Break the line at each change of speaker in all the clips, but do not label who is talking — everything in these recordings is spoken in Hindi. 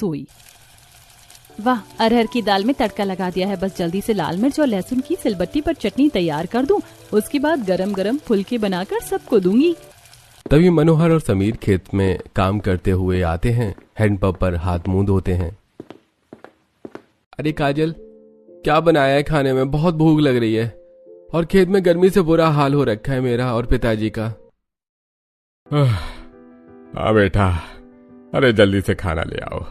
सोई। वाह, अरहर की दाल में तड़का लगा दिया है। बस जल्दी से लाल मिर्च और लहसुन की सिलबट्टी पर चटनी तैयार कर दूं। उसके बाद गरम गरम फुलके बनाकर सबको दूंगी।
तभी मनोहर और समीर खेत में काम करते हुए आते हैं। हैंडपंप पर हाथ मुंह धोते हैं। अरे काजल, क्या बनाया है खाने में? बहुत भूख लग रही है और खेत में गर्मी से बुरा हाल हो रखा है मेरा और पिताजी का।
हाँ बेटा, अरे जल्दी से खाना ले आओ।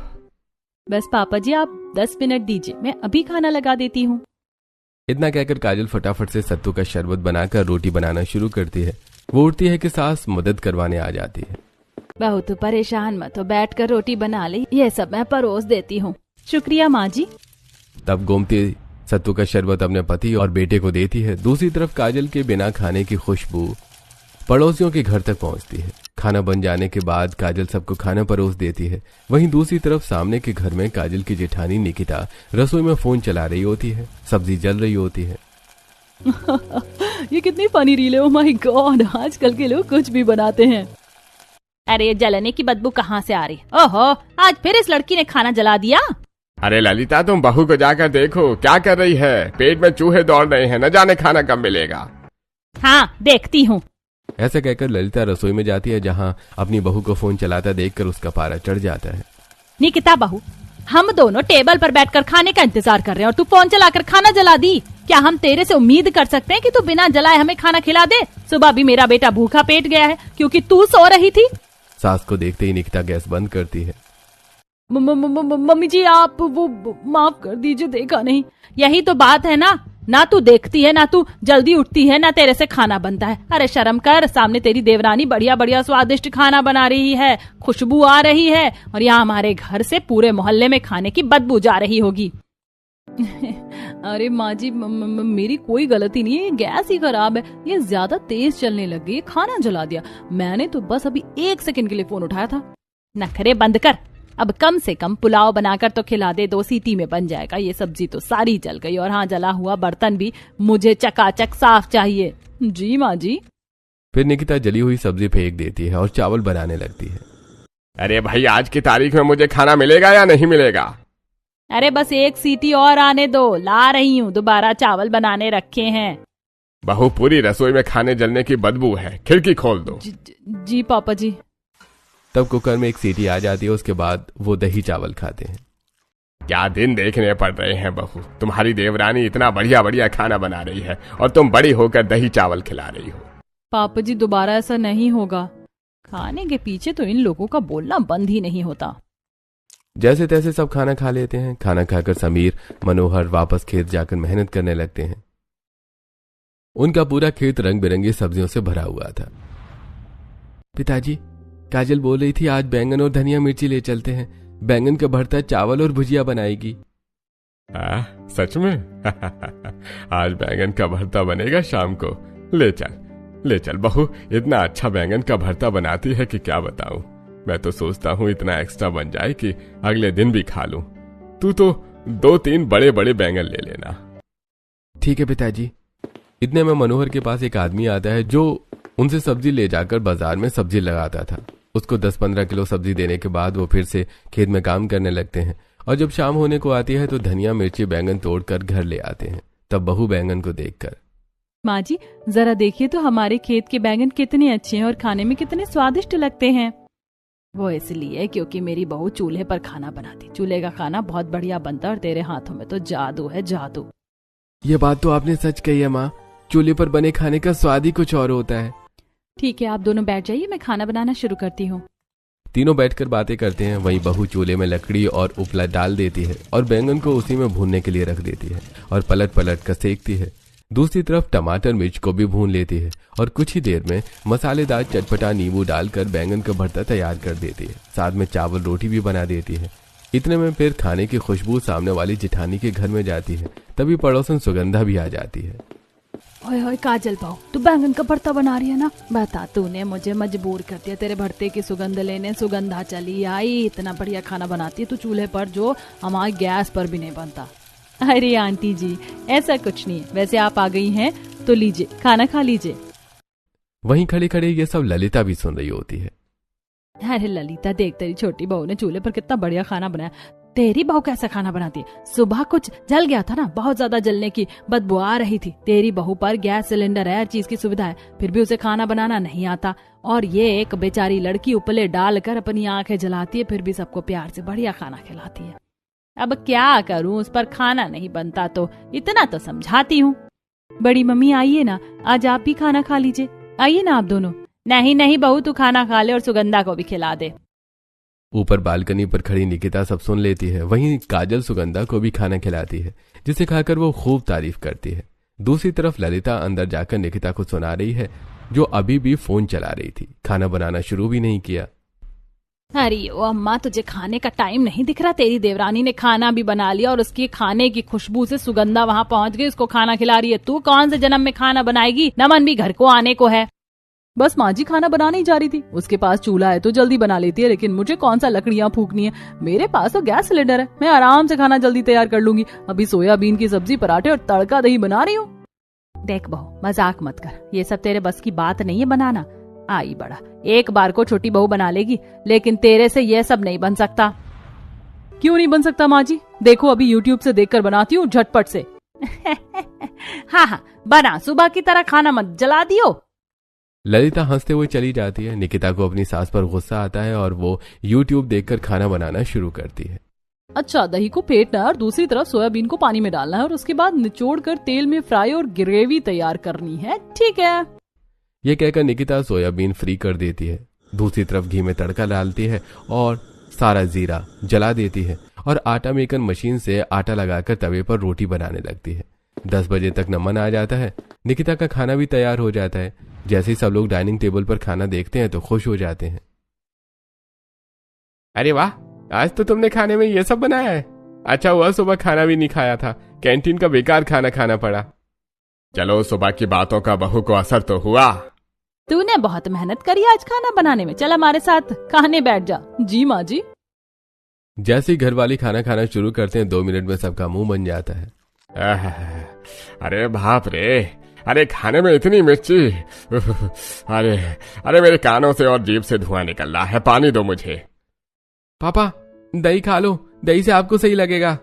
बस पापा जी, आप 10 मिनट दीजिए, मैं अभी खाना लगा देती हूँ।
इतना कहकर काजल फटाफट से सत्तू का शरबत बनाकर रोटी बनाना शुरू करती है। वो उठती है कि सास मदद करवाने आ जाती है।
बहू तो परेशान मत हो, बैठ कर रोटी बना ले, ये सब मैं परोस देती हूँ। शुक्रिया माँ जी।
तब गोमती सत्तू का शरबत अपने पति और बेटे को देती है। दूसरी तरफ काजल के बिना खाने की खुशबू पड़ोसियों के घर तक पहुंचती है। खाना बन जाने के बाद काजल सबको खाना परोस देती है। वहीं दूसरी तरफ सामने के घर में काजल की जेठानी निकिता रसोई में फोन चला रही होती है। सब्जी जल रही होती है।
ये कितनी फनी रील है। ओह माय गॉड, आजकल के लोग कुछ भी बनाते हैं। अरे जलने की बदबू कहाँ से आ रही? ओहो, आज फिर इस लड़की ने खाना जला दिया।
अरे ललिता, तुम बहू को जाकर देखो क्या कर रही है। पेट में चूहे दौड़ रहे हैं, न जाने खाना कब मिलेगा।
हाँ, देखती हूँ।
ऐसा कहकर ललिता रसोई में जाती है, जहां अपनी बहू को फोन चलाता देखकर उसका पारा चढ़ जाता है।
निकिता बहू, हम दोनों टेबल पर बैठकर खाने का इंतजार कर रहे हैं और तू फोन चलाकर खाना जला दी। क्या हम तेरे से उम्मीद कर सकते हैं कि तू बिना जलाए हमें खाना खिला दे? सुबह भी मेरा बेटा भूखा पेट गया है क्योंकि तू सो रही थी।
सास को देखते ही निकिता गैस बंद करती है।
मम्मी जी, आप वो माफ कर दीजिए, देखा नहीं। यही तो बात है ना तू देखती है, ना तू जल्दी उठती है, ना तेरे से खाना बनता है। अरे शर्म कर, सामने तेरी देवरानी बढ़िया बढ़िया स्वादिष्ट खाना बना रही है, खुशबू आ रही है और यहाँ हमारे घर से पूरे मोहल्ले में खाने की बदबू जा रही होगी। अरे माँ जी, मेरी कोई गलती नहीं है, गैस ही खराब है, ये ज्यादा तेज चलने लग गई, खाना जला दिया। मैंने तो बस अभी 1 सेकंड के लिए फोन उठाया था। नखरे बंद कर, अब कम से कम पुलाव बनाकर तो खिला दे, 2 सीटी में बन जाएगा। ये सब्जी तो सारी जल गई और हाँ, जला हुआ बर्तन भी मुझे चकाचक साफ चाहिए। जी माँ जी।
फिर निकिता जली हुई सब्जी फेंक देती है और चावल बनाने लगती है।
अरे भाई, आज की तारीख में मुझे खाना मिलेगा या नहीं मिलेगा?
अरे बस 1 सीटी और आने दो, ला रही हूँ, दोबारा चावल बनाने रखे हैं।
बहू, पूरी रसोई में खाने जलने की बदबू है, खिड़की खोल दो।
जी पापा जी।
तब कुकर में 1 सीटी आ जाती है। उसके बाद वो दही चावल खाते हैं।
क्या दिन देखने पड़ रहे हैं बहू, तुम्हारी देवरानी इतना बढ़िया बढ़िया खाना बना रही है और तुम बड़ी होकर दही चावल खिला रही हो।
पापा जी, दोबारा ऐसा नहीं होगा। खाने के पीछे तो इन लोगों का बोलना बंद ही नहीं होता।
जैसे तैसे सब खाना खा लेते हैं। खाना खाकर समीर मनोहर वापस खेत जाकर मेहनत करने लगते हैं। उनका पूरा खेत रंग बिरंगी सब्जियों से भरा हुआ था। पिताजी, काजल बोल रही थी आज बैंगन और धनिया मिर्ची ले चलते हैं, बैंगन का भरता, चावल और भुजिया बनाएगी।
सच में? आज बैंगन का भरता बनेगा शाम को। ले चल बहू, इतना अच्छा बैंगन का भरता बनाती है कि क्या बताऊं। मैं तो सोचता हूँ इतना एक्स्ट्रा बन जाए कि अगले दिन भी खा लूं। तू तो 2-3 बड़े बड़े बैंगन ले लेना।
ठीक है पिताजी। इतने में मनोहर के पास एक आदमी आता है जो उनसे सब्जी ले जाकर बाजार में सब्जी लगाता था। उसको 10-15 किलो सब्जी देने के बाद वो फिर से खेत में काम करने लगते हैं और जब शाम होने को आती है तो धनिया मिर्ची बैंगन तोड़कर घर ले आते हैं। तब बहू बैंगन को देखकर,
माँ जी जरा देखिए तो हमारे खेत के बैंगन कितने अच्छे हैं और खाने में कितने स्वादिष्ट लगते हैं। वो इसलिए क्योंकि मेरी बहू चूल्हे पर खाना बनाती। चूल्हे का खाना बहुत बढ़िया बनता और तेरे हाथों में तो जादू है, जादू।
ये बात तो आपने सच कही है माँ, चूल्हे पर बने खाने का स्वाद ही कुछ और होता है।
ठीक है, आप दोनों बैठ जाइए, मैं खाना बनाना शुरू करती हूँ।
तीनों बैठकर बातें करते हैं। वहीं बहू चूल्हे में लकड़ी और उपला डाल देती है और बैंगन को उसी में भूनने के लिए रख देती है और पलट पलट कर सेकती है। दूसरी तरफ टमाटर मिर्च को भी भून लेती है और कुछ ही देर में मसालेदार चटपटा नींबू डालकर बैंगन का भरता तैयार कर देती है। साथ में चावल रोटी भी बना देती है। इतने में फिर खाने की खुशबू सामने वाली जेठानी के घर में जाती है। तभी पड़ोसन सुगंधा भी आ जाती है।
ओए ओए काजल बहू, तू बैंगन का भरता बना रही है ना? बता, तूने मुझे मजबूर कर दिया तेरे भरते की सुगंध लेने। सुगंधा चली आई, इतना बढ़िया खाना बनाती है तू चूल्हे पर जो हमारे गैस पर भी नहीं बनता। अरे आंटी जी, ऐसा कुछ नहीं है। वैसे आप आ गई हैं तो लीजिए, खाना खा लीजिए।
वहीं खड़े खड़े ये सब ललिता भी सुन रही होती है।
अरे ललिता देख, तेरी छोटी बहू ने चूल्हे पर कितना बढ़िया खाना बनाया। तेरी बहू कैसा खाना बनाती है? सुबह कुछ जल गया था ना, बहुत ज्यादा जलने की बदबू आ रही थी। तेरी बहू पर गैस सिलेंडर है, हर चीज की सुविधा है, फिर भी उसे खाना बनाना नहीं आता। और ये एक बेचारी लड़की उपले डालकर अपनी आंखें जलाती है, फिर भी सबको प्यार से बढ़िया खाना खिलाती है। अब क्या करूं, उस पर खाना नहीं बनता तो इतना तो समझाती हूँ। बड़ी मम्मी आइए ना, आज आप भी खाना खा लीजिए। आइए ना आप दोनों। नहीं नहीं बहू, तू खाना खा ले और सुगंधा को भी खिला दे।
ऊपर बालकनी पर खड़ी निकिता सब सुन लेती है। वहीं काजल सुगंधा को भी खाना खिलाती है, जिसे खाकर वो खूब तारीफ करती है। दूसरी तरफ ललिता अंदर जाकर निकिता को सुना रही है, जो अभी भी फोन चला रही थी, खाना बनाना शुरू भी नहीं किया।
अरे ओ अम्मा, तुझे खाने का टाइम नहीं दिख रहा? तेरी देवरानी ने खाना भी बना लिया और उसकी खाने की खुशबू से सुगंधा वहाँ पहुँच गई, उसको खाना खिला रही है। तू कौन से जन्म में खाना बनाएगी? नमन भी घर को आने को है। बस माँ जी खाना बनाने ही जा रही थी, उसके पास चूल्हा है तो जल्दी बना लेती है, लेकिन मुझे कौन सा लकड़ियाँ फूकनी है, मेरे पास तो गैस सिलेंडर है, मैं आराम से खाना जल्दी तैयार कर लूंगी। अभी सोयाबीन की सब्जी, पराठे और तड़का दही बना रही हूँ। देख बहू, मजाक मत कर, ये सब तेरे बस की बात नहीं है बनाना। आई बड़ा, एक बार को छोटी बहू बना लेगी, लेकिन तेरे से ये सब नहीं बन सकता। क्यों नहीं बन सकता माँ जी? देखो अभी YouTube से देखकर बनाती हूँ झटपट से। हाँ, बना, सुबह की तरह खाना मत जला दियो।
ललिता हंसते हुए चली जाती है। निकिता को अपनी सास पर गुस्सा आता है और वो YouTube देखकर खाना बनाना शुरू करती है।
अच्छा, दही को फेंटना है और दूसरी तरफ सोयाबीन को पानी में डालना है और उसके बाद निचोड़कर तेल में फ्राई और ग्रेवी तैयार करनी है। ठीक है,
ये कहकर निकिता सोयाबीन फ्री कर देती है। दूसरी तरफ घी में तड़का डालती है और सारा जीरा जला देती है और आटा मेकर मशीन से आटा लगाकर तवे पर रोटी बनाने लगती है। 10 बजे तक नमन आ जाता है। निकिता का खाना भी तैयार हो जाता है। जैसे ही सब लोग डाइनिंग टेबल पर खाना देखते हैं तो खुश हो जाते हैं।
अरे वाह, आज तो तुमने खाने में ये सब बनाया है। अच्छा हुआ सुबह खाना भी नहीं खाया था, कैंटीन का बेकार खाना खाना पड़ा। चलो, सुबह की बातों का बहू को असर तो हुआ।
तूने बहुत मेहनत करी आज खाना बनाने में, चल हमारे साथ खाने बैठ जा। जी माँ जी।
जैसे ही घर वाली खाना खाना शुरू करते हैं 2 मिनट में सबका मुंह बन जाता है।
अरे बाप रे, अरे खाने में इतनी मिर्ची। अरे मेरे कानों से और जीभ से धुआं निकल रहा है, पानी दो मुझे।
पापा दही खा लो, दही से आपको सही लगेगा।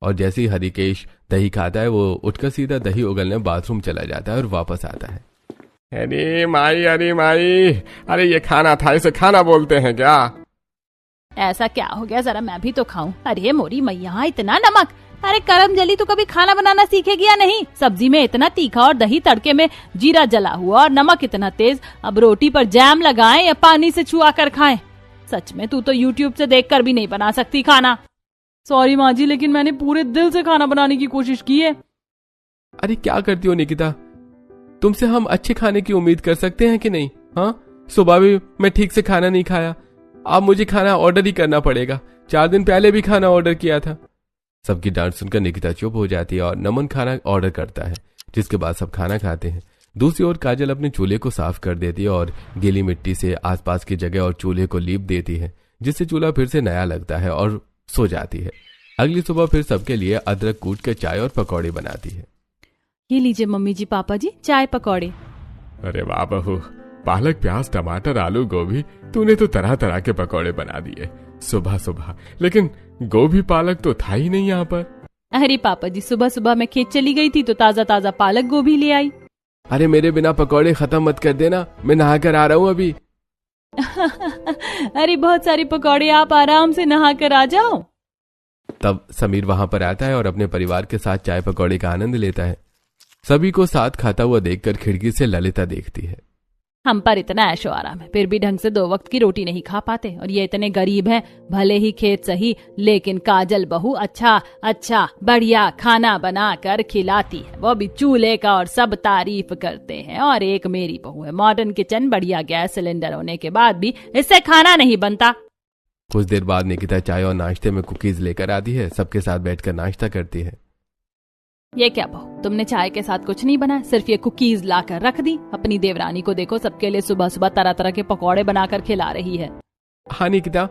और जैसे ही हरिकेश दही खाता है वो उठकर सीधा दही उगलने बाथरूम चला जाता है और वापस आता है।
अरे माई, अरे ये खाना था, इसे खाना बोलते हैं क्या?
ऐसा क्या हो गया, जरा मैं भी तो खाऊं। अरे मोरी मैया, इतना नमक। अरे करम जली, तू कभी खाना बनाना सीखेगी या नहीं? सब्जी में इतना तीखा और दही तड़के में जीरा जला हुआ और नमक इतना तेज। अब रोटी पर जैम लगाएं या पानी से छुआ कर खाएं? सच में तू तो YouTube से देखकर भी नहीं बना सकती खाना। सॉरी माँ जी, लेकिन मैंने पूरे दिल से खाना बनाने की कोशिश की है।
अरे क्या करती हो निकिता, तुमसे हम अच्छे खाने की उम्मीद कर सकते हैं कि नहीं? हाँ, सुबह भी मैं ठीक से खाना नहीं खाया, अब मुझे खाना ऑर्डर ही करना पड़ेगा। 4 दिन पहले भी खाना ऑर्डर किया था। सबकी डांट सुनकर निकिता चुप हो जाती है और नमन खाना ऑर्डर करता है, जिसके बाद सब खाना खाते हैं। दूसरी ओर काजल अपने चूल्हे को साफ कर देती है और गीली मिट्टी से आसपास की जगह और चूल्हे को लीप देती है, जिससे चूल्हा फिर से नया लगता है और सो जाती है। अगली सुबह फिर सबके लिए अदरक कूट कर चाय और पकौड़े बनाती है।
ये लीजिए मम्मी जी, पापा जी, चाय पकौड़े।
अरे वाह बहू, पालक, प्याज, टमाटर, आलू, गोभी, तूने तो तरह तरह के पकौड़े बना दिए सुबह सुबह। लेकिन गोभी पालक तो था ही नहीं यहाँ पर।
अरे पापा जी, सुबह सुबह मैं खेत चली गई थी तो ताजा ताजा पालक गोभी ले आई।
अरे मेरे बिना पकौड़े खत्म मत कर देना, मैं नहा कर आ रहा हूँ अभी।
अरे बहुत सारे पकौड़े, आप आराम से नहा कर आ जाओ।
तब समीर वहां पर आता है और अपने परिवार के साथ चाय पकौड़े का आनंद लेता है। सभी को साथ खाता हुआ देखकर खिड़की से ललिता देखती है।
हम पर इतना ऐशो आराम है, फिर भी ढंग से 2 वक्त की रोटी नहीं खा पाते, और ये इतने गरीब हैं। भले ही खेत सही, लेकिन काजल बहू अच्छा बढ़िया खाना बना कर खिलाती है, वो भी चूल्हे का, और सब तारीफ करते हैं। और एक मेरी बहू है, मॉडर्न किचन, बढ़िया गैस सिलेंडर होने के बाद भी इससे खाना नहीं बनता।
कुछ देर बाद निकिता चाय और नाश्ते में कुकीज लेकर आती है। सबके साथ बैठकर नाश्ता करती है।
ये क्या बहू, तुमने चाय के साथ कुछ नहीं बनाया, सिर्फ ये कुकीज लाकर रख दी। अपनी देवरानी को देखो, सबके लिए सुबह सुबह तरह तरह के पकौड़े बनाकर खिला रही है।
हाँ निकिता,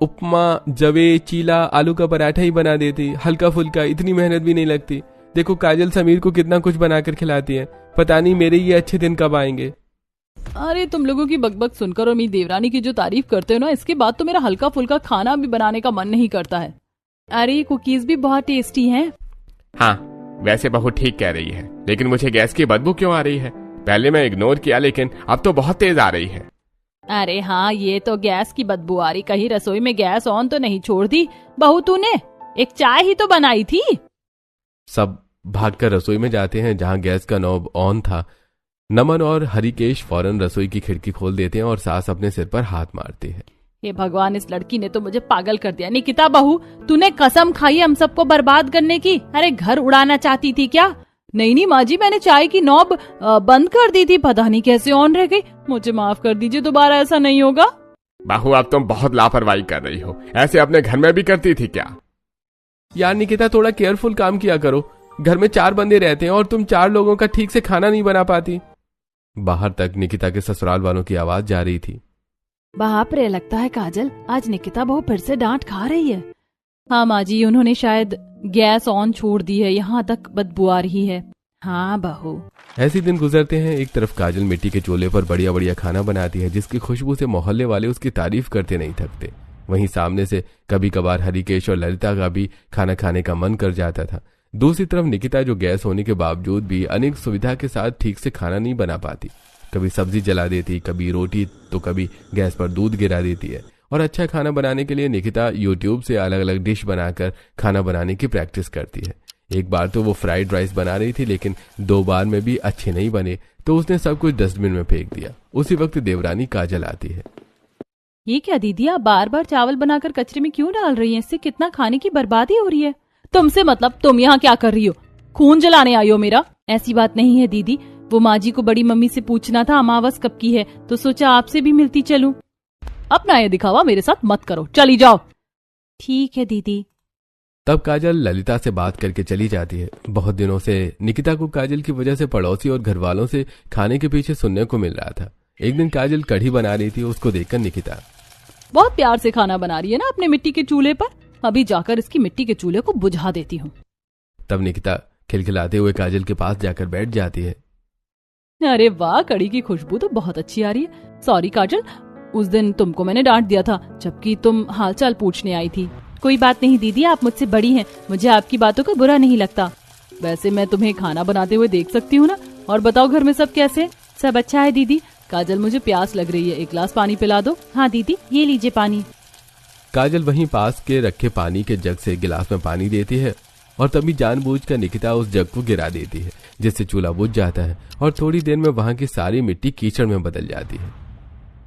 उपमा, जवे, चीला, आलू का पराठा ही बना देती, हल्का फुल्का, इतनी मेहनत भी नहीं लगती। देखो काजल समीर को कितना कुछ बनाकर खिलाती है, पता नहीं मेरे ये अच्छे दिन कब आएंगे।
अरे तुम लोगों की बकबक सुनकर और मेरी देवरानी की जो तारीफ करते हो ना, इसके बाद तो मेरा हल्का फुल्का खाना भी बनाने का मन नहीं करता है। अरे ये कुकीज भी बहुत टेस्टी हैं।
हाँ, वैसे बहू ठीक कह रही है, लेकिन मुझे गैस की बदबू क्यों आ रही है? पहले मैं इग्नोर किया, लेकिन अब तो बहुत तेज आ रही है।
अरे हाँ, ये तो गैस की बदबू आ रही। कहीं रसोई में गैस ऑन तो नहीं छोड़ दी बहू तूने? एक चाय ही तो बनाई थी।
सब भागकर रसोई में जाते हैं जहां गैस का नॉब ऑन था। नमन और हरिकेश फौरन रसोई की खिड़की खोल देते हैं और सास अपने सिर पर हाथ मारती है।
हे भगवान, इस लड़की ने तो मुझे पागल कर दिया। निकिता बहू, तूने कसम खाई हम सबको बर्बाद करने की? अरे घर उड़ाना चाहती थी क्या? नहीं माँ जी, मैंने चाय की नॉब बंद कर दी थी, पता नहीं कैसे ऑन रह गई। मुझे माफ कर दीजिए, दोबारा ऐसा नहीं होगा।
बहू, अब तुम बहुत लापरवाही कर रही हो। ऐसे अपने घर में भी करती थी क्या?
यार निकिता, थोड़ा केयरफुल काम किया करो। घर में 4 बंदे रहते हैं और तुम 4 लोगों का ठीक से खाना नहीं बना पाती। बाहर तक निकिता के ससुराल वालों की आवाज जा रही थी।
बाप रे, लगता है काजल आज निकिता बहू फिर से डांट खा रही है। हाँ माँ जी, उन्होंने शायद गैस ऑन छोड़ दी है, यहाँ तक बदबू आ रही है। हाँ बहू।
ऐसे दिन गुजरते हैं। एक तरफ काजल मिट्टी के चूल्हे पर बढ़िया बढ़िया खाना बनाती है, जिसकी खुशबू से मोहल्ले वाले उसकी तारीफ करते नहीं थकते। वहीं सामने से कभी कभार हरिकेश और ललिता का भी खाना खाने का मन कर जाता था। दूसरी तरफ निकिता, जो गैस होने के बावजूद भी अनेक सुविधा के साथ ठीक से खाना नहीं बना पाती। कभी सब्जी जला देती, कभी रोटी, तो कभी गैस पर दूध गिरा देती है। और अच्छा खाना बनाने के लिए निकिता यूट्यूब से अलग अलग डिश बनाकर खाना बनाने की प्रैक्टिस करती है। एक बार तो वो फ्राइड राइस बना रही थी, लेकिन 2 बार में भी अच्छे नहीं बने, तो उसने सब कुछ डस्टबिन में फेंक दिया। उसी वक्त देवरानी काजल आती है।
ये क्या दीदी, आप बार बार चावल बनाकर कचरे में क्यों डाल रही हैं? इससे कितना खाने की बर्बादी हो रही है। तुमसे मतलब, तुम यहाँ क्या कर रही हो? खून जलाने आई हो मेरा? ऐसी बात नहीं है दीदी, वो माँ जी को बड़ी मम्मी से पूछना था अमावस कब की है, तो सोचा आपसे भी मिलती चलूं। अपना ये दिखावा मेरे साथ मत करो, चली जाओ। ठीक है दीदी।
तब काजल ललिता से बात करके चली जाती है। बहुत दिनों से निकिता को काजल की वजह से पड़ोसी और घर वालों से खाने के पीछे सुनने को मिल रहा था। एक दिन काजल कढ़ी बना रही थी, उसको देखकर निकिता,
बहुत प्यार से खाना बना रही है ना अपने मिट्टी के चूल्हे पर, अभी जाकर इसकी मिट्टी के चूल्हे को बुझा देती हूँ।
तब निकिता खिलखिलाते हुए काजल के पास जाकर बैठ जाती है।
अरे वाह, कढ़ी की खुशबू तो बहुत अच्छी आ रही है। सॉरी काजल, उस दिन तुमको मैंने डांट दिया था, जबकि तुम हालचाल पूछने आई थी। कोई बात नहीं दीदी, आप मुझसे बड़ी हैं, मुझे आपकी बातों का बुरा नहीं लगता। वैसे मैं तुम्हें खाना बनाते हुए देख सकती हूँ ना। और बताओ, घर में सब कैसे? सब अच्छा है दीदी। काजल, मुझे प्यास लग रही है, एक गिलास पानी पिला दो। हाँ दीदी, ये लीजिए पानी।
काजल वहीं पास के रखे पानी के जग से गिलास में पानी देती है और तभी जानबूझकर निकिता उस जग को गिरा देती है, जिससे चूल्हा बुझ जाता है और थोड़ी देर में वहां की सारी मिट्टी कीचड़ में बदल जाती है।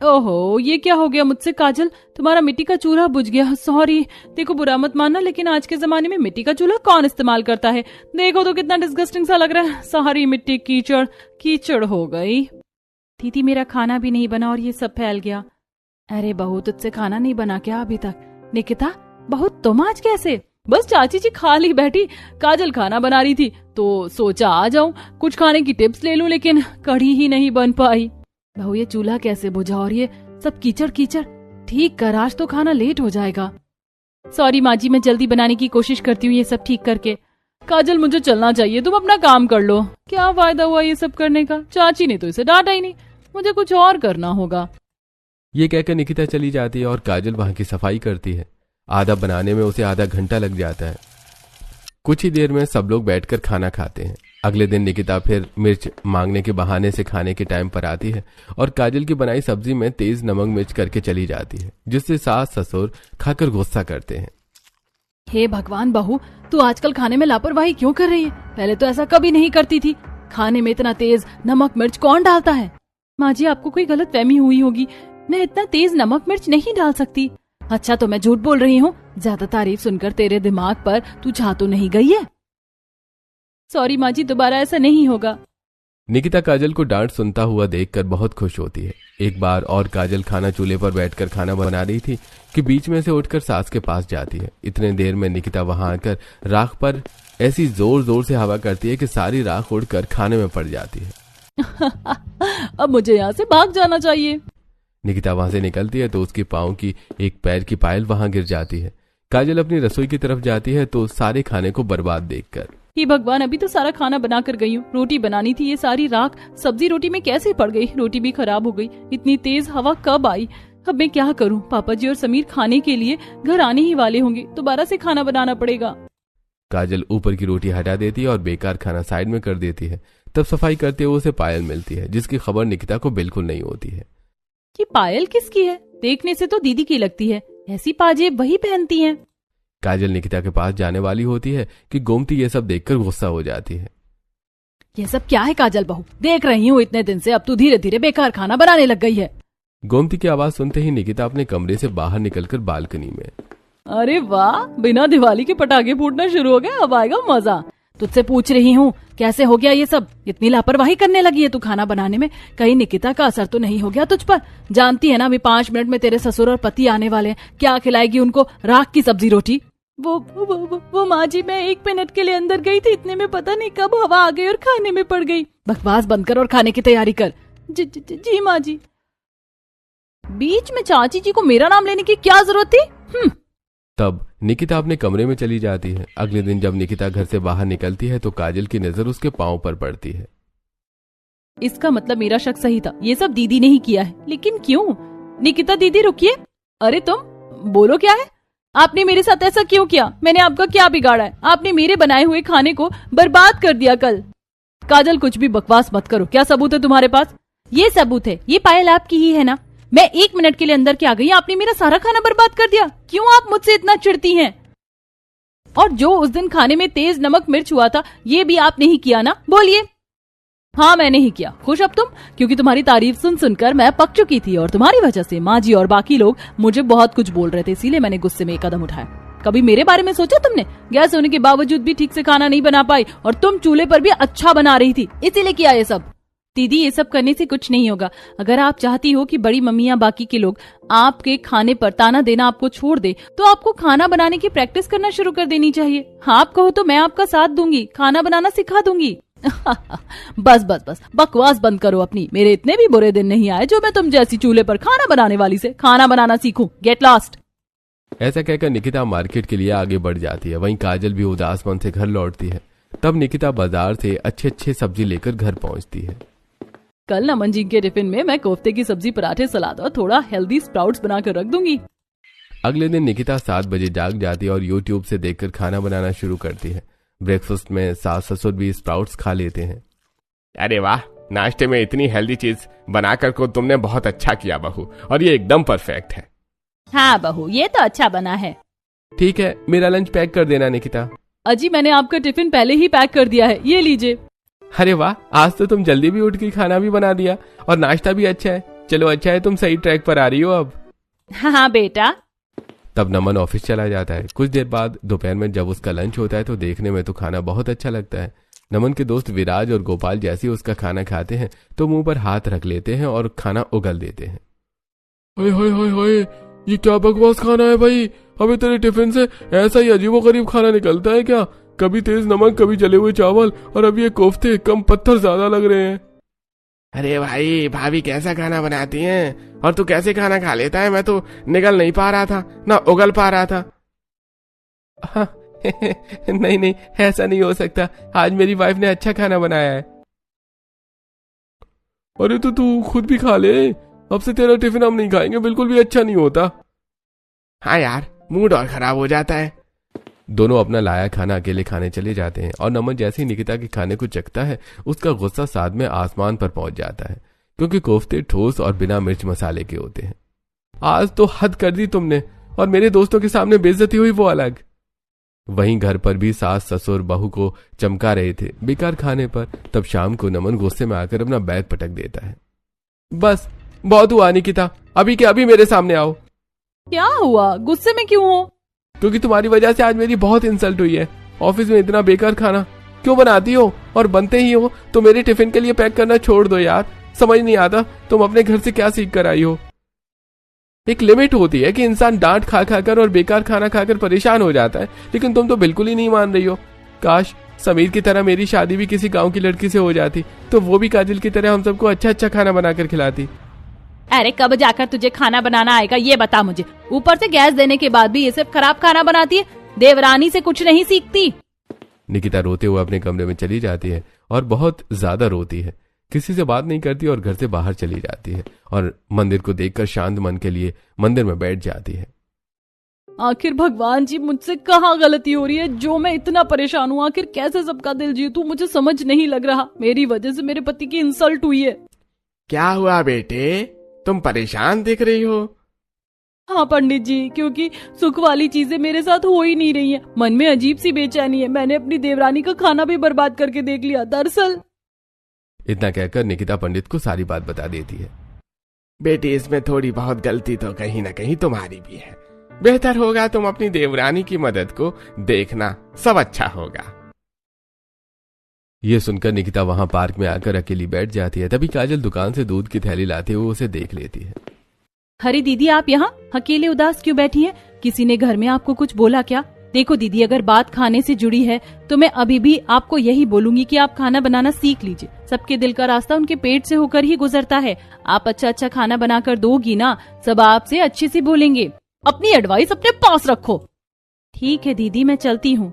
ओहो, ये क्या हो गया मुझसे काजल? तुम्हारा मिट्टी का चूल्हा बुझ गया। सॉरी, देखो बुरा मत मानना, लेकिन आज के जमाने में मिट्टी का चूल्हा कौन इस्तेमाल करता है? देखो तो कितना डिस्गस्टिंग सा लग रहा है। सारी मिट्टी कीचड़ कीचड़ हो गई। दीदी, मेरा खाना भी नहीं बना और ये सब फैल गया। अरे बहू, तुझसे खाना नहीं बना क्या अभी तक? निकिता बहू, तुम आज कैसे? बस चाची जी खाली बैठी, काजल खाना बना रही थी तो सोचा आ जाऊं, कुछ खाने की टिप्स ले लूं, लेकिन कढ़ी ही नहीं बन पाई। बहू, ये चूल्हा कैसे बुझा और ये सब कीचड़ कीचड़? ठीक कर, आज तो खाना लेट हो जाएगा। सॉरी माँ जी, मैं जल्दी बनाने की कोशिश करती हूँ ये सब ठीक करके। काजल, मुझे चलना चाहिए, तुम अपना काम कर लो। क्या फायदा हुआ ये सब करने का? चाची ने तो इसे डांटा ही नहीं, मुझे कुछ और करना होगा।
ये कहकर निकिता चली जाती है और काजल वहां की सफाई करती है। आधा बनाने में उसे आधा घंटा लग जाता है। कुछ ही देर में सब लोग बैठकर खाना खाते हैं। अगले दिन निकिता फिर मिर्च मांगने के बहाने से खाने के टाइम पर आती है और काजल की बनाई सब्जी में तेज नमक मिर्च करके चली जाती है, जिससे सास ससुर खाकर गुस्सा करते हैं।
हे भगवान बहू, तू आजकल खाने में लापरवाही क्यों कर रही है? पहले तो ऐसा कभी नहीं करती थी। खाने में इतना तेज नमक मिर्च कौन डालता है? माँ जी, आपको कोई गलतफहमी हुई होगी, मैं इतना तेज नमक मिर्च नहीं डाल सकती। अच्छा, तो मैं झूठ बोल रही हूँ? ज्यादा तारीफ सुनकर तेरे दिमाग पर तू छा तो नहीं गई है? सॉरी माँ जी, दोबारा ऐसा नहीं होगा।
निकिता काजल को डांट सुनता हुआ देखकर बहुत खुश होती है। एक बार और काजल खाना चूल्हे पर बैठकर खाना बना रही थी कि बीच में से उठकर सास के पास जाती है। इतने देर में निकिता वहां आकर राख पर ऐसी जोर जोर से हवा करती है कि सारी राख उड़कर खाने में पड़ जाती है।
अब मुझे यहाँ से भाग जाना चाहिए।
निकिता वहां से निकलती है तो उसकी पाँव की एक पैर की पायल वहां गिर जाती है। काजल अपनी रसोई की तरफ जाती है तो सारे खाने को बर्बाद देखकर
हे भगवान, अभी तो सारा खाना बना कर गई हूँ। रोटी बनानी थी, ये सारी राख सब्जी रोटी में कैसे पड़ गई? रोटी भी खराब हो गई। इतनी तेज हवा कब आई? अब मैं क्या करूँ? पापा जी और समीर खाने के लिए घर आने ही वाले होंगे, दोबारा से खाना बनाना पड़ेगा।
काजल ऊपर की रोटी हटा देती है और बेकार खाना साइड में कर देती है। तब सफाई करते हुए उसे पायल मिलती है, जिसकी खबर निकिता को बिल्कुल नहीं होती है।
ये पायल किसकी है? देखने से तो दीदी की लगती है। ऐसी पाजेब वही पहनती हैं।
काजल निकिता के पास जाने वाली होती है कि गोमती ये सब देखकर गुस्सा हो जाती है।
ये सब क्या है काजल बहू? देख रही हूँ इतने दिन से, अब तू धीरे धीरे बेकार खाना बनाने लग गई है।
गोमती की आवाज सुनते ही निकिता अपने कमरे से बाहर निकलकर बालकनी में।
अरे वाह, बिना दिवाली के पटाखे फूटना शुरू हो गया, अब आएगा मजा। तुझसे पूछ रही हूँ कैसे हो गया ये सब? इतनी लापरवाही करने लगी है तू खाना बनाने में। कहीं निकिता का असर तो नहीं हो गया तुझ पर? जानती है ना अभी 5 मिनट में तेरे ससुर और पति आने वाले हैं। क्या खिलाएगी उनको? राख की सब्जी रोटी? वो माँ जी, मैं 1 मिनट के लिए अंदर गई थी, इतने में पता नहीं कब हवा आ गई और खाने में पड़ गई। बकवास बंद कर और खाने की तैयारी कर। जी माँ जी। बीच में चाची जी को मेरा नाम लेने की क्या जरूरत थी?
तब निकिता अपने कमरे में चली जाती है। अगले दिन जब निकिता घर से बाहर निकलती है तो काजल की नजर उसके पांव पर पड़ती है।
इसका मतलब मेरा शक सही था, ये सब दीदी ने ही किया है। लेकिन क्यों? निकिता दीदी रुकिए। अरे तुम बोलो, क्या है? आपने मेरे साथ ऐसा क्यों किया? मैंने आपका क्या बिगाड़ा है? आपने मेरे बनाए हुए खाने को बर्बाद कर दिया कल। काजल कुछ भी बकवास मत करो। क्या सबूत है तुम्हारे पास? ये सबूत है, ये पायल आपकी ही है ना? मैं 1 मिनट के लिए अंदर के आ गई, आपने मेरा सारा खाना बर्बाद कर दिया। क्यों आप मुझसे इतना चिढ़ती हैं? और जो उस दिन खाने में तेज नमक मिर्च हुआ था, ये भी आपने ही किया ना? बोलिए। हाँ, मैंने ही किया। खुश अब तुम? क्योंकि तुम्हारी तारीफ सुन सुनकर मैं पक चुकी थी और तुम्हारी वजह से माँ जी और बाकी लोग मुझे बहुत कुछ बोल रहे थे, इसीलिए मैंने गुस्से में एक कदम उठाया। कभी मेरे बारे में सोचा तुमने? गैस होने के बावजूद भी ठीक से खाना नहीं बना पाई और तुम चूल्हे पर भी अच्छा बना रही थी, इसीलिए किया ये सब। दीदी, ये सब करने से कुछ नहीं होगा। अगर आप चाहती हो कि बड़ी मम्मी या बाकी के लोग आपके खाने पर ताना देना आपको छोड़ दे, तो आपको खाना बनाने की प्रैक्टिस करना शुरू कर देनी चाहिए। हाँ, आप कहो तो मैं आपका साथ दूंगी, खाना बनाना सिखा दूंगी। बस बकवास बंद करो अपनी। मेरे इतने भी बुरे दिन नहीं आए जो मैं तुम जैसी चूल्हे पर खाना बनाने वाली से खाना बनाना सीखूं। Get lost.
ऐसा कहकर निकिता मार्केट के लिए आगे बढ़ जाती है। वहीं काजल भी उदास मन से घर लौटती है। तब निकिता बाजार से अच्छे सब्जी लेकर घर पहुंचती है।
कल नमन जी के टिफिन में मैं कोफ्ते की सब्जी, पराठे, सलाद और थोड़ा हेल्दी स्प्राउट्स बनाकर रख दूंगी।
अगले दिन निकिता 7 बजे जाग जाती है और यूट्यूब से देखकर खाना बनाना शुरू करती है। ब्रेकफास्ट में सास ससुर भी स्प्राउट्स खा लेते हैं।
अरे वाह, नाश्ते में इतनी हेल्दी चीज बनाकर को तुमने बहुत अच्छा किया बहू, और ये एकदम परफेक्ट है।
हाँ बहू, ये तो अच्छा बना है।
ठीक है, मेरा लंच पैक कर देना निकिता।
अजी, मैंने आपका टिफिन पहले ही पैक कर दिया है, ये लीजिए।
अरे वाह, आज तो तुम जल्दी भी उठ के खाना भी बना दिया और नाश्ता भी अच्छा है। चलो, अच्छा है तुम सही ट्रैक पर आ रही हो अब।
हाँ बेटा।
तब नमन ऑफिस चला जाता है। कुछ देर बाद दोपहर में जब उसका लंच होता है तो देखने में तो खाना बहुत अच्छा लगता है। नमन के दोस्त विराज और गोपाल जैसे उसका खाना खाते हैं तो मुंह पर हाथ रख लेते हैं और खाना उगल देते हैं।
हाय हाय हाय हाय, ये क्या बकवास खाना है भाई? अभी तेरे टिफिन से ऐसा ही अजीबोगरीब खाना निकलता है क्या? कभी तेज नमक, कभी जले हुए चावल, और अब ये कोफ्ते कम पत्थर ज्यादा लग रहे हैं।
अरे भाई, भाभी कैसा खाना बनाती हैं और तू कैसे खाना खा लेता है? मैं तो निगल नहीं पा रहा था, ना उगल पा रहा था। हाँ, नहीं, ऐसा नहीं हो सकता। आज मेरी वाइफ ने अच्छा खाना बनाया है।
अरे तो तू खुद भी खा ले, अब से तेरा टिफिन हम नहीं खाएंगे, बिल्कुल भी अच्छा नहीं होता।
हाँ यार, मूड और खराब हो जाता है। दोनों अपना लाया खाना अकेले खाने चले जाते हैं और नमन जैसे ही निकिता के खाने को चखता है उसका गुस्सा साथ में आसमान पर पहुंच जाता है, क्योंकि कोफ्ते ठोस और बिना मिर्च मसाले के होते हैं। आज तो हद कर दी तुमने, और मेरे दोस्तों के सामने बेइज्जती हुई वो अलग। वहीं घर पर भी सास ससुर बहू को चमका रहे थे बेकार खाने पर। तब शाम को नमन गुस्से में आकर अपना बैग पटक देता है। बस बहुत हुआ निकिता, अभी के अभी मेरे सामने आओ।
क्या हुआ? गुस्से में क्यों हो?
क्योंकि तुम्हारी वजह से आज मेरी बहुत इंसल्ट हुई है। ऑफिस में इतना बेकार खाना क्यों बनाती हो, और बनते ही हो तो मेरे टिफिन के लिए पैक करना छोड़ दो यार। समझ नहीं आता तुम अपने घर से क्या सीख कर आई हो। एक लिमिट होती है कि इंसान डांट खा खाकर और बेकार खाना खाकर परेशान हो जाता है, लेकिन तुम तो बिल्कुल ही नहीं मान रही हो। काश समीर की तरह मेरी शादी भी किसी गांव की लड़की से हो जाती, तो वो भी काजल की तरह हम सबको अच्छा खाना बनाकर खिलाती।
अरे कब जाकर तुझे खाना बनाना आएगा ये बता मुझे। ऊपर से गैस देने के बाद भी ये सब खराब खाना बनाती है। देवरानी से कुछ नहीं सीखती।
निकिता रोते हुए अपने कमरे में चली जाती है और बहुत ज्यादा रोती है। किसी से बात नहीं करती और घर से बाहर चली जाती है और मंदिर को देखकर शांत मन के लिए मंदिर में बैठ जाती है।
आखिर भगवान जी मुझसे कहाँ गलती हो रही है जो मैं इतना परेशान हूँ? आखिर कैसे सबका दिल जीतूं मुझे समझ नहीं लग रहा। मेरी वजह से मेरे पति की इंसल्ट हुई है।
क्या हुआ बेटे, तुम परेशान दिख रही हो?
हाँ पंडित जी, क्योंकि सुख वाली चीजें मेरे साथ हो ही नहीं रही है। मन में अजीब सी बेचैनी है। मैंने अपनी देवरानी का खाना भी बर्बाद करके देख लिया। दरअसल
इतना कहकर निकिता पंडित को सारी बात बता देती है।
बेटी, इसमें थोड़ी बहुत गलती तो कहीं ना कहीं तुम्हारी भी है। बेहतर होगा तुम अपनी देवरानी की मदद को देखना, सब अच्छा होगा।
ये सुनकर निकिता वहां पार्क में आकर अकेली बैठ जाती है। तभी काजल दुकान से दूध की थैली लाते हुए उसे देख लेती है।
अरे दीदी, आप यहाँ अकेले उदास क्यों बैठी हैं? किसी ने घर में आपको कुछ बोला क्या? देखो दीदी, अगर बात खाने से जुड़ी है तो मैं अभी भी आपको यही बोलूंगी कि आप खाना बनाना सीख लीजिए। सबके दिल का रास्ता उनके पेट से होकर ही गुजरता है। आप अच्छा अच्छा खाना बनाकर दोगी ना, सब आपसे अच्छे से बोलेंगे। अपनी एडवाइस अपने पास रखो। ठीक है दीदी, मैं चलती हूँ।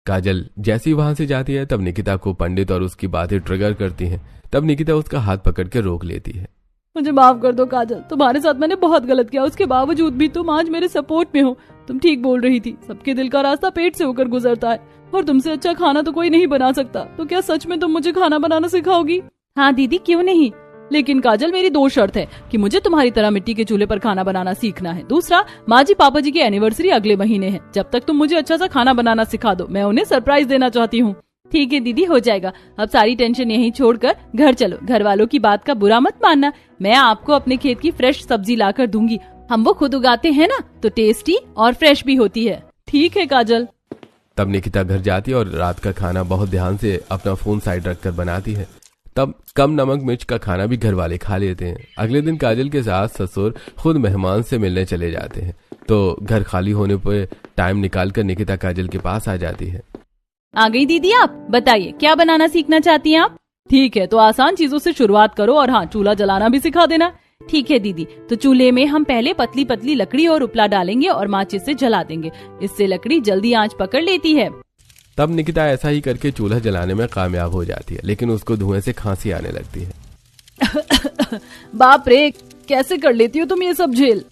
काजल जैसी वहां से जाती है तब निकिता को पंडित और उसकी बातें ट्रिगर करती हैं। तब निकिता उसका हाथ पकड़ के रोक लेती है।
मुझे माफ कर दो काजल, तुम्हारे साथ मैंने बहुत गलत किया। उसके बावजूद भी तुम आज मेरे सपोर्ट में हो। तुम ठीक बोल रही थी, सबके दिल का रास्ता पेट से होकर गुजरता है और तुमसे अच्छा खाना तो कोई नहीं बना सकता। तो क्या सच में तुम मुझे खाना बनाना सिखाओगी? हाँ दीदी, क्यों नहीं। लेकिन काजल, मेरी दो शर्त है कि मुझे तुम्हारी तरह मिट्टी के चूल्हे पर खाना बनाना सीखना है। दूसरा, माँ जी पापा जी की एनिवर्सरी अगले महीने है। जब तक तुम मुझे अच्छा सा खाना बनाना सिखा दो, मैं उन्हें सरप्राइज देना चाहती हूँ। ठीक है दीदी, हो जाएगा। अब सारी टेंशन यहीं छोड़कर घर चलो। घर वालों की बात का बुरा मत मानना। मैं आपको अपने खेत की फ्रेश सब्जी लाकर दूंगी। हम वो खुद उगाते हैं ना, तो टेस्टी और फ्रेश भी होती है। ठीक है काजल।
तब निकिता घर जाती है और रात का खाना बहुत ध्यान से अपना फोन साइड रखकर बनाती है। तब कम नमक मिर्च का खाना भी घर वाले खा लेते हैं। अगले दिन काजल के सास ससुर खुद मेहमान से मिलने चले जाते हैं। तो घर खाली होने पर टाइम निकालकर निकिता काजल के पास आ जाती है।
आ गई दीदी, आप बताइए क्या बनाना सीखना चाहती हैं आप? ठीक है, तो आसान चीजों से शुरुआत करो और हाँ, चूल्हा जलाना भी सिखा देना। ठीक है दीदी, तो चूल्हे में हम पहले पतली पतली लकड़ी और उपला डालेंगे और माचिस से जला देंगे। इससे लकड़ी जल्दी आंच पकड़ लेती है।
तब निकिता ऐसा ही करके चूल्हा जलाने में कामयाब हो जाती है, लेकिन उसको धुएं से खांसी आने लगती है।
बाप रे, कैसे कर लेती हो तुम ये सब झेल?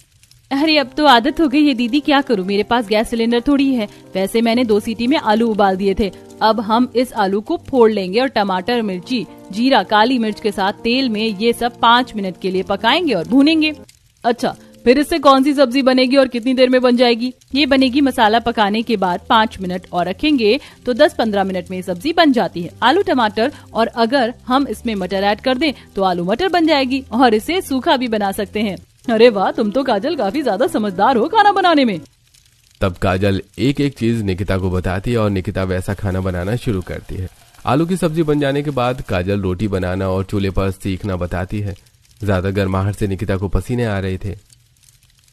अरे अब तो आदत हो गई है दीदी, क्या करूं, मेरे पास गैस सिलेंडर थोड़ी है। वैसे मैंने 2 सीटी में आलू उबाल दिए थे। अब हम इस आलू को फोड़ लेंगे और टमाटर, मिर्ची, जीरा, काली मिर्च के साथ तेल में ये सब 5 मिनट के लिए पकाएंगे और भूनेंगे। अच्छा, फिर इससे कौन सी सब्जी बनेगी और कितनी देर में बन जाएगी? ये बनेगी मसाला पकाने के बाद 5 मिनट और रखेंगे तो 10-15 मिनट में ये सब्जी बन जाती है। आलू टमाटर, और अगर हम इसमें मटर ऐड कर दें तो आलू मटर बन जाएगी और इसे सूखा भी बना सकते हैं। अरे वाह, तुम तो काजल काफी ज्यादा समझदार हो खाना बनाने में।
तब काजल एक एक चीज निकिता को बताती है और निकिता वैसा खाना बनाना शुरू करती है। आलू की सब्जी बन जाने के बाद काजल रोटी बनाना और चूल्हे पर सीखना बताती है। ज्यादा गर्माहट से निकिता को पसीने आ रहे थे।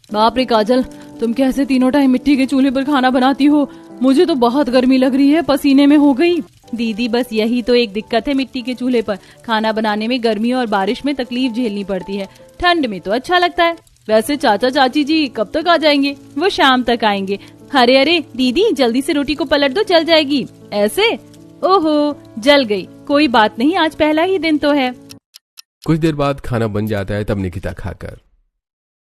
बाप रे काजल, तुम कैसे तीनों टाइम मिट्टी के चूल्हे पर खाना बनाती हो? मुझे तो बहुत गर्मी लग रही है, पसीने में हो गई। दीदी बस यही तो एक दिक्कत है मिट्टी के चूल्हे पर खाना बनाने में। गर्मी और बारिश में तकलीफ झेलनी पड़ती है, ठंड में तो अच्छा लगता है। वैसे चाचा चाची जी कब तक आ जाएंगे? वो शाम तक आएंगे। अरे अरे दीदी, जल्दी से रोटी को पलट दो, जल जाएगी। ऐसे? ओहो, जल गई। कोई बात नहीं, आज पहला ही दिन तो है।
कुछ देर बाद खाना बन जाता है। तब निकिता खाकर,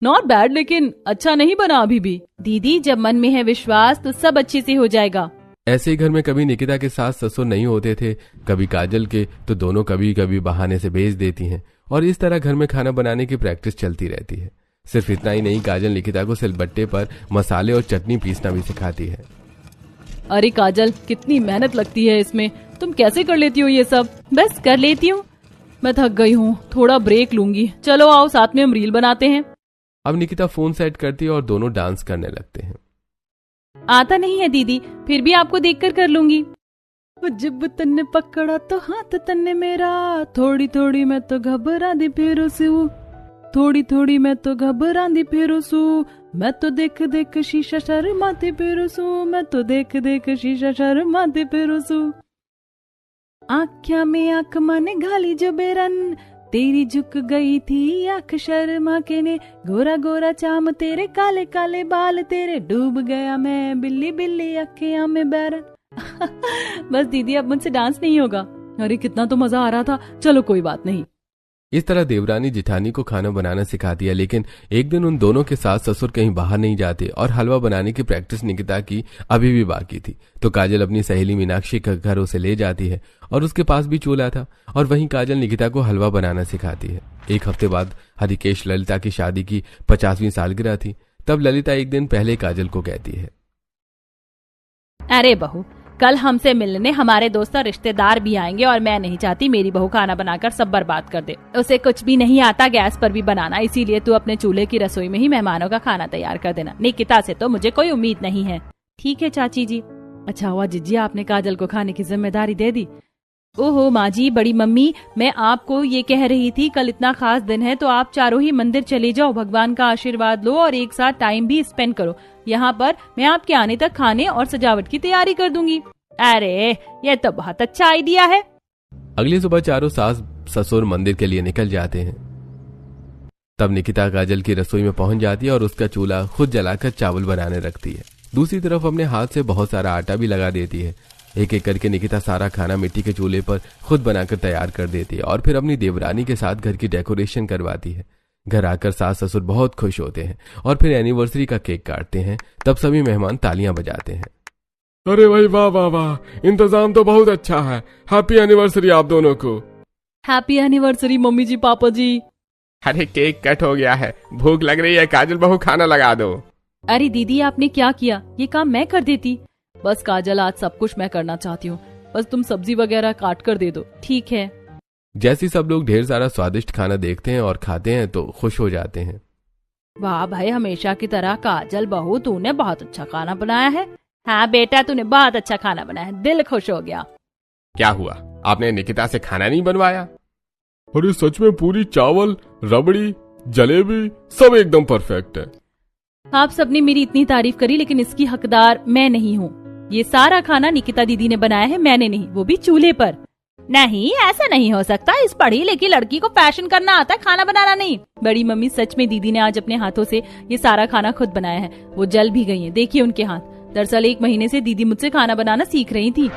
नॉट बैड, लेकिन अच्छा नहीं बना अभी भी। दीदी, जब मन में है विश्वास तो सब अच्छे से हो जाएगा।
ऐसे ही घर में कभी निकिता के सास ससुर नहीं होते थे, कभी काजल के, तो दोनों कभी कभी बहाने से भेज देती हैं और इस तरह घर में खाना बनाने की प्रैक्टिस चलती रहती है। सिर्फ इतना ही नहीं, काजल निकिता को सिलबट्टे पर मसाले और चटनी पीसना भी सिखाती है।
अरे काजल, कितनी मेहनत लगती है इसमें, तुम कैसे कर लेती हो ये सब? बस कर लेती हूँ, मैं थक गई हूँ, थोड़ा ब्रेक लूंगी। चलो आओ, साथ में हम रील बनाते हैं।
अब निकिता फोन सेट करती है और दोनों डांस करने लगते हैं।
आता नहीं है दीदी, फिर भी आपको देखकर कर लूंगी। जब तन्ने पकड़ा तो हाथ तन्ने मेरा, थोड़ी थोड़ी मैं तो घबरा दी फिर सू, थोड़ी थोड़ी मैं तो घबरा दी फिर सू, मैं तो देख देख शीशा शर्माती फिर सू, मैं तो देख देख शीशा शर्माती फिर सू। आँख्या में आँख माने घाली जो बेरन, तेरी झुक गई थी आँख शर्मा के ने, गोरा गोरा चाम तेरे, काले काले बाल तेरे, डूब गया मैं बिल्ली बिल्ली अखियां में बैरन। बस दीदी अब मुझसे डांस नहीं होगा। अरे कितना तो मजा आ रहा था, चलो कोई बात नहीं।
इस तरह देवरानी जिठानी को खाना बनाना सिखा दिया, लेकिन एक दिन उन दोनों के सास ससुर कहीं बाहर नहीं जाते और हलवा बनाने की प्रैक्टिस निकिता की अभी भी बाकी थी। तो काजल अपनी सहेली मीनाक्षी के घर उसे ले जाती है और उसके पास भी चूल्हा था और वहीं काजल निकिता को हलवा बनाना सिखाती है। एक हफ्ते बाद हरिकेश ललिता की शादी की 50वीं सालगिरह थी। तब ललिता एक दिन पहले काजल को कहती है,
अरे बहू, कल हमसे मिलने हमारे दोस्त और रिश्तेदार भी आएंगे और मैं नहीं चाहती मेरी बहू खाना बनाकर सब बर्बाद कर दे। उसे कुछ भी नहीं आता गैस पर भी बनाना, इसीलिए तू अपने चूल्हे की रसोई में ही मेहमानों का खाना तैयार कर देना। निकिता से तो मुझे कोई उम्मीद नहीं है। ठीक है चाची जी। अच्छा हुआ जिज्जी आपने काजल को खाने की जिम्मेदारी दे दी। ओहो माँ जी, बड़ी मम्मी, मैं आपको ये कह रही थी कल इतना खास दिन है तो आप चारों ही मंदिर चले जाओ, भगवान का आशीर्वाद लो और एक साथ टाइम भी स्पेंड करो। यहाँ पर मैं आपके आने तक खाने और सजावट की तैयारी कर दूंगी। अरे ये तो बहुत अच्छा आइडिया है।
अगली सुबह चारों सास ससुर मंदिर के लिए निकल जाते हैं। तब निकिता काजल की रसोई में पहुंच जाती है और उसका चूल्हा खुद जलाकर चावल बनाने रखती है। दूसरी तरफ अपने हाथ से बहुत सारा आटा भी लगा देती है। एक एक करके निकिता सारा खाना मिट्टी के चूल्हे पर खुद बनाकर तैयार कर देती है और फिर अपनी देवरानी के साथ घर की डेकोरेशन करवाती है। घर आकर सास ससुर बहुत खुश होते हैं और फिर एनिवर्सरी का केक काटते हैं। तब सभी मेहमान तालियां बजाते हैं।
अरे भाई वाह वाह वाह, इंतजाम तो बहुत अच्छा है। हैप्पी एनिवर्सरी आप दोनों को।
हैप्पी एनिवर्सरी मम्मी जी, पापा जी।
अरे केक कट हो गया है, भूख लग रही है, काजल बहू खाना लगा दो।
अरे दीदी आपने क्या किया, ये काम मैं कर देती। बस काजल आज सब कुछ मैं करना चाहती हूँ, बस तुम सब्जी वगैरह काट कर दे दो। ठीक है।
जैसे सब लोग ढेर सारा स्वादिष्ट खाना देखते हैं और खाते हैं तो खुश हो जाते हैं।
वाह भाई, हमेशा की तरह काजल बहू तूने बहुत अच्छा खाना बनाया है। हाँ बेटा, तूने बहुत अच्छा खाना बनाया है, दिल खुश हो गया।
क्या हुआ, आपने निकिता से खाना नहीं बनवाया? अरे सच में पूरी चावल, रबड़ी, जलेबी सब एकदम परफेक्ट है।
आप सबने मेरी इतनी तारीफ करी, लेकिन इसकी हकदार मैं नहीं हूँ। ये सारा खाना निकिता दीदी ने बनाया है, मैंने नहीं, वो भी चूल्हे पर। नहीं, ऐसा नहीं हो सकता। इस पढ़ी लिखी लड़की को फैशन करना आता है, खाना बनाना नहीं। बड़ी मम्मी, सच में दीदी ने आज अपने हाथों से ये सारा खाना खुद बनाया है। वो जल भी गई है, देखिए उनके हाथ। दरअसल 1 महीने से दीदी मुझसे खाना बनाना सीख रही थी।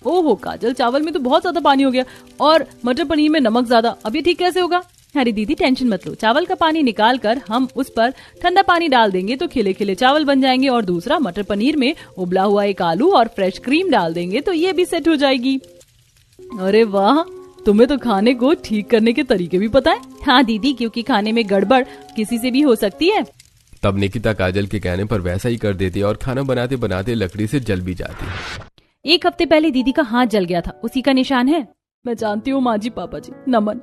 ओहो काजल, चावल में तो बहुत ज्यादा पानी हो गया और मटर पनीर में नमक ज्यादा। अब ये ठीक कैसे होगा? अरे दीदी टेंशन मत लो, चावल का पानी निकाल कर हम उस पर ठंडा पानी डाल देंगे तो खिले खिले चावल बन जाएंगे। और दूसरा, मटर पनीर में उबला हुआ एक आलू और फ्रेश क्रीम डाल देंगे तो ये भी सेट हो जाएगी। अरे वाह, तुम्हें तो खाने को ठीक करने के तरीके भी पता है। हाँ दीदी, क्योंकि खाने में गड़बड़ किसी से भी हो सकती है।
तब निकिता काजल के कहने पर वैसा ही कर देती है और खाना बनाते बनाते लकड़ी से जल भी जाती है।
1 हफ्ते पहले दीदी का हाथ जल गया था, उसी का निशान है। मैं जानती हूँ माँ जी, पापा जी, नमन,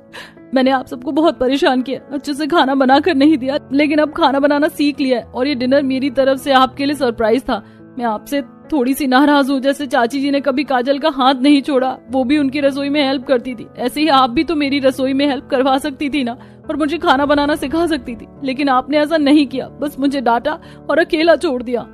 मैंने आप सबको बहुत परेशान किया, अच्छे से खाना बना कर नहीं दिया, लेकिन अब खाना बनाना सीख लिया है और ये डिनर मेरी तरफ से आपके लिए सरप्राइज था। मैं आपसे थोड़ी सी नाराज हूँ। जैसे चाची जी ने कभी काजल का हाथ नहीं छोड़ा, वो भी उनकी रसोई में हेल्प करती थी, ऐसे ही आप भी तो मेरी रसोई में हेल्प करवा सकती थी ना, और मुझे खाना बनाना सिखा सकती थी। लेकिन आपने ऐसा नहीं किया, बस मुझे डांटा और अकेला छोड़ दिया।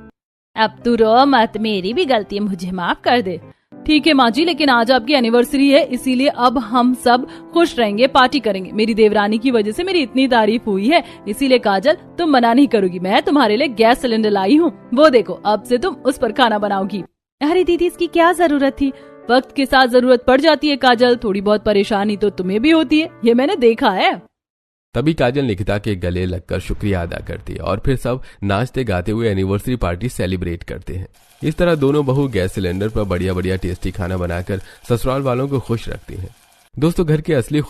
अब तू रो मत, मेरी भी गलती है, मुझे माफ कर दे। ठीक है माँ जी, लेकिन आज आपकी एनिवर्सरी है, इसीलिए अब हम सब खुश रहेंगे, पार्टी करेंगे। मेरी देवरानी की वजह से मेरी इतनी तारीफ हुई है, इसीलिए काजल तुम मना नहीं करोगी। मैं तुम्हारे लिए गैस सिलेंडर लाई हूँ, वो देखो, अब से तुम उस पर खाना बनाओगी। अरे दीदी, इसकी क्या जरूरत थी? वक्त के साथ जरूरत पड़ जाती है काजल, थोड़ी बहुत परेशानी तो तुम्हें भी होती है, ये मैंने देखा है।
तभी काजल निकिता के गले लगकर शुक्रिया अदा करती है और फिर सब नाचते गाते हुए एनिवर्सरी पार्टी सेलिब्रेट करते हैं। इस तरह दोनों बहू गैस सिलेंडर पर बढ़िया बढ़िया टेस्टी खाना बनाकर ससुराल वालों को खुश रखती हैं। दोस्तों, घर की असली